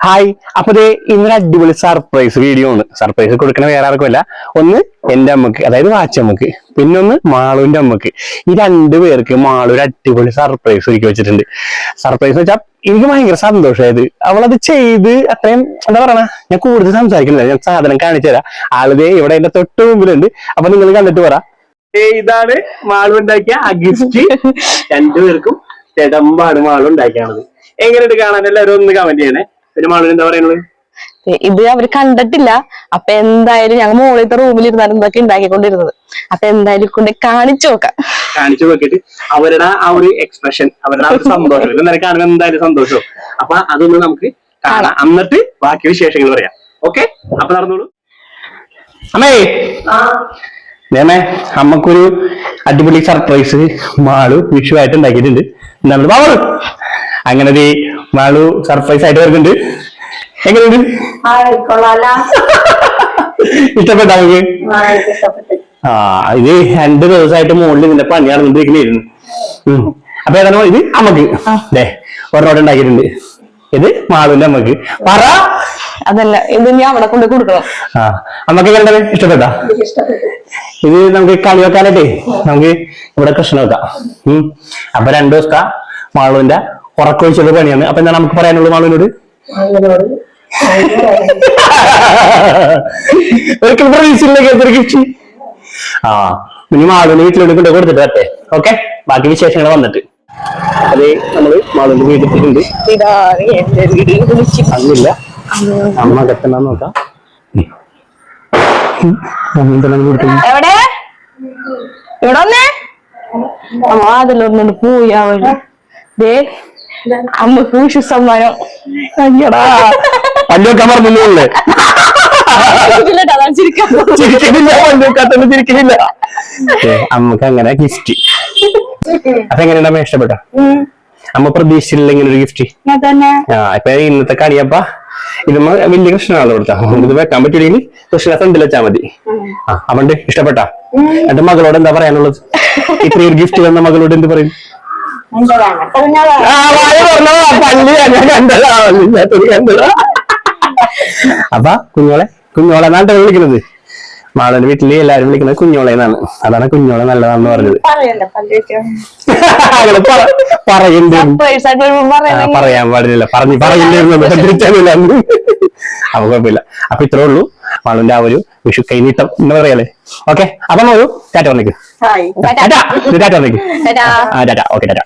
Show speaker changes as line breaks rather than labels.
Hi, അപ്പൊ ഇന്നൊരു അടിപൊളി സർപ്രൈസ് വീഡിയോ ആണ്. സർപ്രൈസ് കൊടുക്കണ വേറെ ആർക്കുമല്ല, ഒന്ന് എന്റെ അമ്മക്ക്, അതായത് വാച്ചമ്മക്ക്, പിന്നെ ഒന്ന് മാളുവിന്റെ അമ്മക്ക്. ഈ രണ്ടുപേർക്ക് മാളു ഒരു അടിപൊളി സർപ്രൈസ് ഒരുക്കി വെച്ചിട്ടുണ്ട്. സർപ്രൈസ് വെച്ചാൽ എനിക്ക് ഭയങ്കര സന്തോഷമായത്. അവളത് ചെയ്ത് അത്രയും എന്താ പറയണ, ഞാൻ കൂടുതൽ സംസാരിക്കുന്നില്ല, ഞാൻ സാധനം കാണിച്ചു തരാം. ആളുടെ ഇവിടെ എന്റെ തൊട്ട് മുമ്പിലുണ്ട്. അപ്പൊ നിങ്ങൾ കണ്ടിട്ട് പറ. ഇതാണ് മാളു ഉണ്ടാക്കിയ ആ ഗിഫ്റ്റ്. രണ്ടുപേർക്കും ചെടമ്പാണ് മാളു ഉണ്ടാക്കിയാണത്. എങ്ങനെയുണ്ട് കാണാൻ? എല്ലാവരും ഒന്ന് കമന്റ് ചെയ്യണേ. പിന്നെ മാളു എന്താ പറയുന്നത്?
ഇത് അവര് കണ്ടിട്ടില്ല. അപ്പൊ എന്തായാലും ഞങ്ങൾ മുകളിലത്തെ റൂമിലിരുന്നാലും ഇതൊക്കെ ഉണ്ടാക്കിക്കൊണ്ടിരുന്നത്. അപ്പൊ എന്തായാലും കൊണ്ട് കാണിച്ചു
നോക്കിയിട്ട് അവരുടെ ആ ഒരു എക്സ്പ്രഷൻ, അവരുടെ ആ ഒരു സന്തോഷം ഇന്നലെ കാണുമ്പോൾ എന്തായാലും സന്തോഷവും. അപ്പൊ അതൊന്ന് നമുക്ക് കാണാം, എന്നിട്ട് ബാക്കി വിശേഷങ്ങൾ പറയാം. ഓക്കെ, അപ്പൊ നടന്നോളൂ. അമ്മേ നേമേ, അമ്മക്കൊരു അടിപൊളി സർപ്രൈസ് മാളു വിഷുവായിട്ട് ഉണ്ടാക്കിയിട്ടുണ്ട്. നമ്മൾ മാളു അങ്ങനെ മാളു സർപ്രൈസ് ആയിട്ട് വരുന്നുണ്ട്. എങ്ങനെയുണ്ട്? ഇഷ്ടപ്പെട്ട നമുക്ക്? ഇത് 2 ദിവസമായിട്ട് മുകളിൽ ഇതിന്റെ പണി നടന്നിരിക്കുന്നതായിരുന്നു. അപ്പൊ ഏതാണോ ഇത് അമ്മക്ക് ഒരെണ്ണോട് ഉണ്ടാക്കിയിട്ടുണ്ട്. ഇത് മാളുവിന്റെ അമ്മക്ക്. പറ.
അതല്ല, ഇത് ഞാൻ അവിടെ കൊണ്ട് കൊടുക്കണം.
അമ്മക്ക് കണ്ടത് ഇഷ്ടപ്പെട്ടാ? ഇത് നമുക്ക് കളി വെക്കാനായിട്ടേ നമുക്ക് ഇവിടെ കൃഷ്ണ വെക്കാം. അപ്പൊ 2 ദിവസത്തെ മാളുവിന്റെ ഉറക്കൊഴിച്ചുള്ള പണിയാണ്. അപ്പൊ എന്താണ് നമുക്ക് പറയാനുള്ളത് മാളുവിനോട്? ഒരിക്കൽ പ്രതീക്ഷയിലേക്ക് ഗിഫ്റ്റ്. ഇനി മാളുവിന്റെ വീട്ടിലോട്ട് കൊണ്ട് കൊടുത്തിട്ട് വരട്ടെ. ഓക്കെ, ബാക്കി വിശേഷങ്ങൾ വന്നിട്ട്. അതെ, നമ്മള് മാളുവിന്റെ വീട്ടിലുണ്ട്. അന്നില്ല, അമ്മ കത്തണ്ട നോക്കാം.
എവിടെ ഇവിടെ വന്നേ? അതിലൊന്നു പോയാ ദേ അമ്മക്ക് വിഷു സമ്മാനം.
പല്ലൊക്കെ പറഞ്ഞില്ലേ? ചിരിക്കുന്നില്ല. അമ്മക്ക് അങ്ങനെ ഗിഫ്റ്റ്. അപ്പൊ എങ്ങനെയാണ് അമ്മ ഇഷ്ടപ്പെട്ട? അമ്മ പ്രതീക്ഷിച്ചില്ല ഇങ്ങനെ ഒരു ഗിഫ്റ്റ്. ഇപ്പൊ ഇന്നത്തെ കണിയപ്പ ഇത് വലിയ കൃഷ്ണനാണ് കൊടുത്താ. ഇത് വെക്കാൻ പറ്റില്ലെങ്കിൽ കൃഷ്ണ ഫ്രണ്ടിൽ വെച്ചാൽ മതി. അവണ്ട് ഇഷ്ടപ്പെട്ട? എന്റെ മകളോട് എന്താ പറയാനുള്ളത്? ഇത്രയൊരു ഗിഫ്റ്റ് വന്ന മകളോട് എന്ത് പറയും? അപ്പൊ കുഞ്ഞോളെ എന്നാണ് വിളിക്കുന്നത്. മാളന്റെ വീട്ടില് എല്ലാരും വിളിക്കുന്നത് കുഞ്ഞോളെ എന്നാണ്. അതാണ് കുഞ്ഞോളെ നല്ലതാണെന്ന് പറഞ്ഞത്. പറയാൻ പാടില്ല, പറയില്ലായിരുന്നു. അപ്പൊ കുഴപ്പമില്ല. അപ്പൊ ഇത്രേ ഉള്ളൂ മാളുവിന്റെ ആ ഒരു വിഷു കൈനീട്ടം എന്ന് പറയാലേ. ഓക്കെ, അപ്പൊ ഒരു ടാറ്റ വന്നേക്ക്. ടാറ്റ വന്നേക്ക്. ഓക്കെ, ടാറ്റ.